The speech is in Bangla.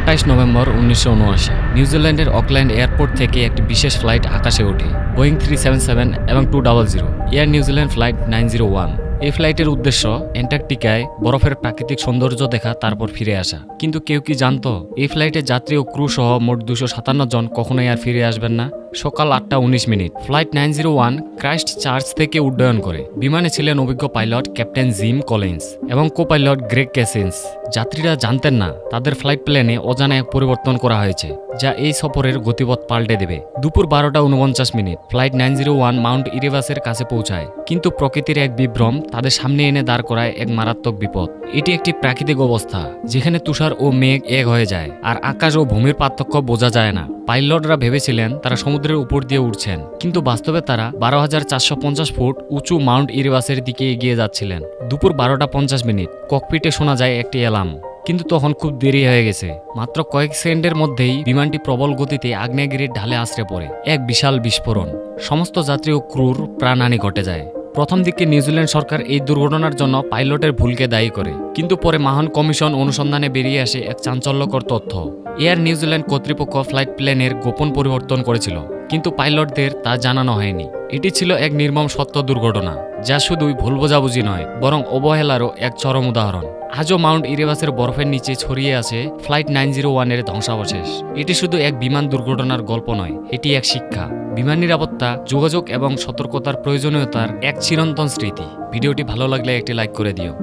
28 নভেম্বর 1979 নিউজিল্যান্ডের অকল্যান্ড এয়ারপোর্ট থেকে একটি বিশেষ ফ্লাইট আকাশে ওঠে। বোয়িং 377 এবং 200 এয়ার নিউজিল্যান্ড ফ্লাইট 901। এই ফ্লাইটের উদ্দেশ্য অ্যান্টার্কটিকায় বরফের প্রাকৃতিক সৌন্দর্য দেখা, তারপর ফিরে আসা। কিন্তু কেউ কি জানতো এই ফ্লাইটে যাত্রী ও ক্রু সহ মোট 257 জন কখনোই আর ফিরে আসবেন না? সকাল 8:19 ফ্লাইট 901 ক্রাইস্ট চার্চ থেকে উড্ডয়ন করে। বিমানে ছিলেন অভিজ্ঞ পাইলট ক্যাপ্টেন জিম কলিন্স এবং কো পাইলট গ্রেগ ক্যাসিন্স। যাত্রীরা জানতেন না তাদের ফ্লাইট প্ল্যানে অজানা এক পরিবর্তন করা হয়েছে, যা এই সফরের গতিপথ পাল্টে দেবে। দুপুর 12:49 ফ্লাইট 901 মাউন্ট ইরেবাসের কাছে পৌঁছায়, কিন্তু প্রকৃতির এক বিভ্রম তাদের সামনে এনে দাঁড় করায় এক মারাত্মক বিপদ। এটি একটি প্রাকৃতিক অবস্থা যেখানে তুষার ও মেঘ এক হয়ে যায়, আর আকাশ ও ভূমির পার্থক্য বোঝা যায় না। পাইলটরা ভেবেছিলেন তারা সমুদ্রের উপর দিয়ে উঠছেন, কিন্তু বাস্তবে তারা 12,450 ফুট উঁচু মাউন্ট ইরেবাসের দিকে এগিয়ে যাচ্ছিলেন। দুপুর 12:50 ককপিটে শোনা যায় একটি অ্যালার্ম, কিন্তু তখন খুব দেরি হয়ে গেছে। মাত্র কয়েক সেকেন্ডের মধ্যেই বিমানটি প্রবল গতিতে আগ্নেয়গিরির ঢালে আছড়ে পড়ে। এক বিশাল বিস্ফোরণ, সমস্ত যাত্রী ও ক্রুর প্রাণহানি ঘটে যায়। প্রথম দিকে নিউজিল্যান্ড সরকার এই দুর্ঘটনার জন্য পাইলটের ভুলকে দায়ী করে, কিন্তু পরে মাহন কমিশন অনুসন্ধানে বেরিয়ে আসে এক চাঞ্চল্যকর তথ্য। এয়ার নিউজিল্যান্ড কর্তৃপক্ষ ফ্লাইট প্ল্যানের গোপন পরিবর্তন করেছিল, কিন্তু পাইলটদের তা জানানো হয়নি। এটি ছিল এক নির্মম সত্য দুর্ঘটনা, যা শুধুই ভুল বোঝাবুঝি নয়, বরং অবহেলারও এক চরম উদাহরণ। আজও মাউন্ট ইরেবাসের বরফের নিচে ছড়িয়ে আছে ফ্লাইট 901 এর ধ্বংসাবশেষ। এটি শুধু এক বিমান দুর্ঘটনার গল্প নয়, এটি এক শিক্ষা, বিমান নিরাপত্তা, যোগাযোগ এবং সতর্কতার প্রয়োজনীয়তার এক চিরন্তন স্মৃতি। ভিডিওটি ভালো লাগলে একটি লাইক করে দিও।